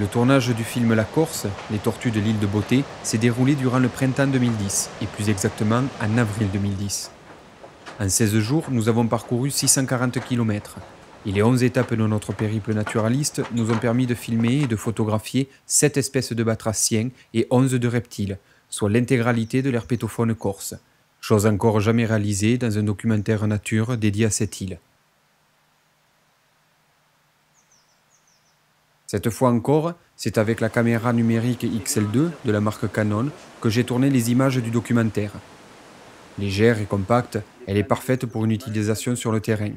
Le tournage du film La Corse, les tortues de l'île de Beauté, s'est déroulé durant le printemps 2010, et plus exactement en avril 2010. En 16 jours, nous avons parcouru 640 km, et les 11 étapes de notre périple naturaliste nous ont permis de filmer et de photographier 7 espèces de batraciens et 11 de reptiles, soit l'intégralité de l'herpétofaune corse, chose encore jamais réalisée dans un documentaire nature dédié à cette île. Cette fois encore, c'est avec la caméra numérique XL2 de la marque Canon que j'ai tourné les images du documentaire. Légère et compacte, elle est parfaite pour une utilisation sur le terrain.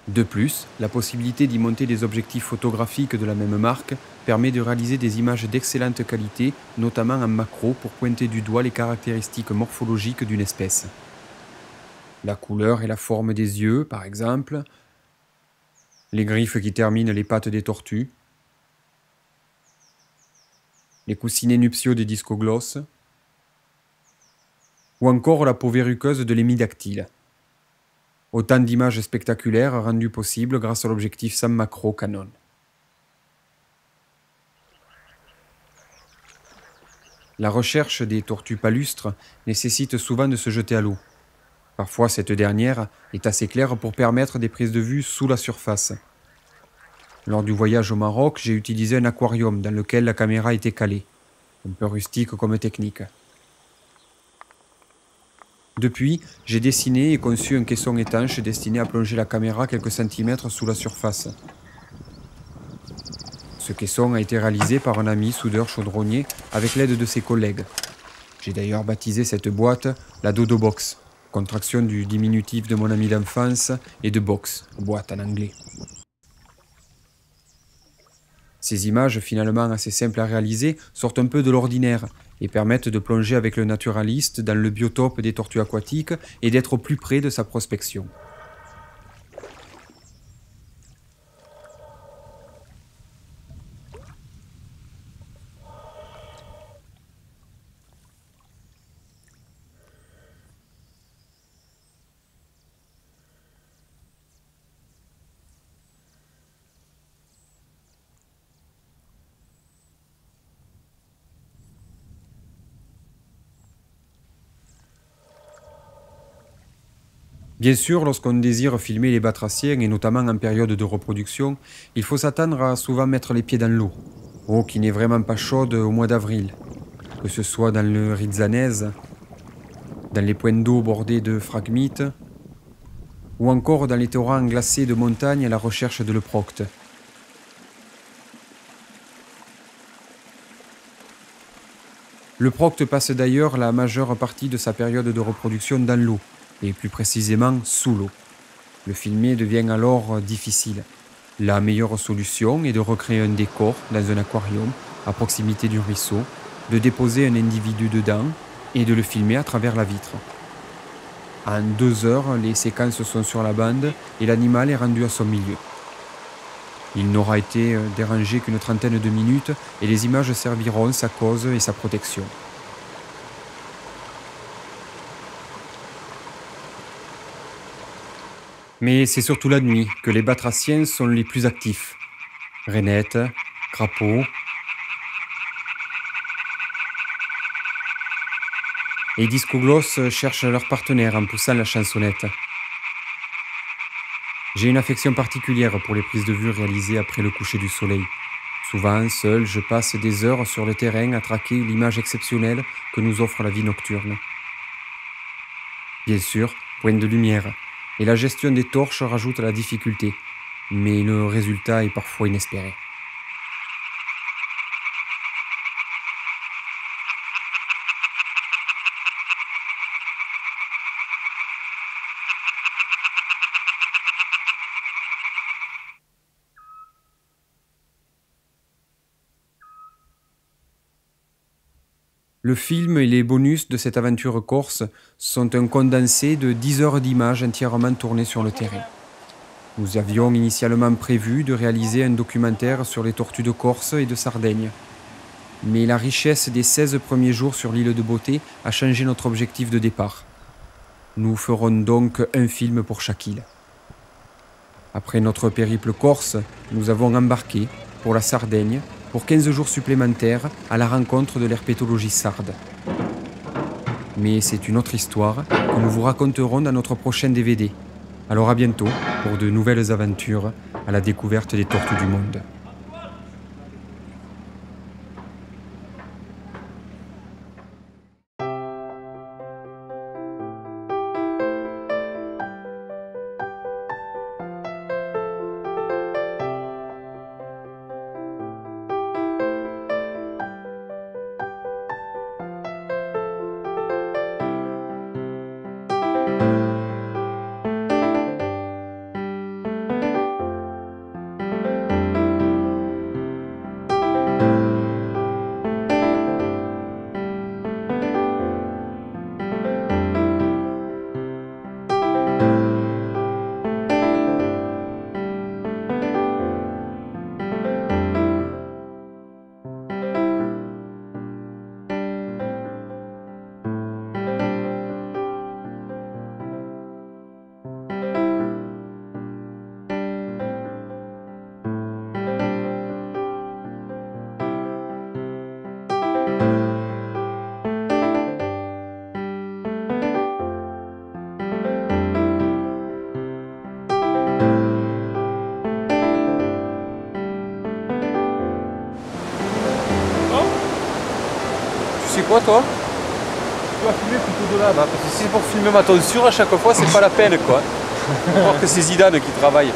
De plus, la possibilité d'y monter des objectifs photographiques de la même marque permet de réaliser des images d'excellente qualité, notamment en macro pour pointer du doigt les caractéristiques morphologiques d'une espèce. La couleur et la forme des yeux, par exemple, les griffes qui terminent les pattes des tortues, les coussinets nuptiaux des discoglosses, ou encore la peau verruqueuse de l'hémidactyle. Autant d'images spectaculaires rendues possibles grâce à l'objectif 100 macro Canon. La recherche des tortues palustres nécessite souvent de se jeter à l'eau. Parfois, cette dernière est assez claire pour permettre des prises de vue sous la surface. Lors du voyage au Maroc, j'ai utilisé un aquarium dans lequel la caméra était calée, un peu rustique comme technique. Depuis, j'ai dessiné et conçu un caisson étanche destiné à plonger la caméra quelques centimètres sous la surface. Ce caisson a été réalisé par un ami soudeur chaudronnier avec l'aide de ses collègues. J'ai d'ailleurs baptisé cette boîte la Dodo Box, contraction du diminutif de mon ami d'enfance et de box, boîte en anglais. Ces images, finalement assez simples à réaliser, sortent un peu de l'ordinaire et permettent de plonger avec le naturaliste dans le biotope des tortues aquatiques et d'être au plus près de sa prospection. Bien sûr, lorsqu'on désire filmer les batraciens, et notamment en période de reproduction, il faut s'attendre à souvent mettre les pieds dans l'eau, eau qui n'est vraiment pas chaude au mois d'avril, que ce soit dans le Rizzanese, dans les points d'eau bordés de phragmites, ou encore dans les torrents glacés de montagne à la recherche de l'euprocte. L'euprocte passe d'ailleurs la majeure partie de sa période de reproduction dans l'eau, et plus précisément sous l'eau. Le filmer devient alors difficile. La meilleure solution est de recréer un décor dans un aquarium à proximité du ruisseau, de déposer un individu dedans et de le filmer à travers la vitre. En 2 heures, les séquences sont sur la bande et l'animal est rendu à son milieu. Il n'aura été dérangé qu'une trentaine de minutes et les images serviront sa cause et sa protection. Mais c'est surtout la nuit que les batraciens sont les plus actifs. Rainettes, crapauds et discoglosses cherchent leur partenaire en poussant la chansonnette. J'ai une affection particulière pour les prises de vue réalisées après le coucher du soleil. Souvent, seul, je passe des heures sur le terrain à traquer l'image exceptionnelle que nous offre la vie nocturne. Bien sûr, point de lumière, et la gestion des torches rajoute à la difficulté, mais le résultat est parfois inespéré. Le film et les bonus de cette aventure corse sont un condensé de 10 heures d'images entièrement tournées sur le terrain. Nous avions initialement prévu de réaliser un documentaire sur les tortues de Corse et de Sardaigne. Mais la richesse des 16 premiers jours sur l'île de Beauté a changé notre objectif de départ. Nous ferons donc un film pour chaque île. Après notre périple corse, nous avons embarqué pour la Sardaigne, pour 15 jours supplémentaires à la rencontre de l'herpétologie sarde. Mais c'est une autre histoire que nous vous raconterons dans notre prochain DVD. Alors à bientôt pour de nouvelles aventures à la découverte des tortues du monde. Tu sais quoi toi? Tu vas filmer plutôt de là-bas, parce que si c'est pour filmer ma tonsure à chaque fois, c'est pas la peine quoi. Faut croire que c'est Zidane qui travaille.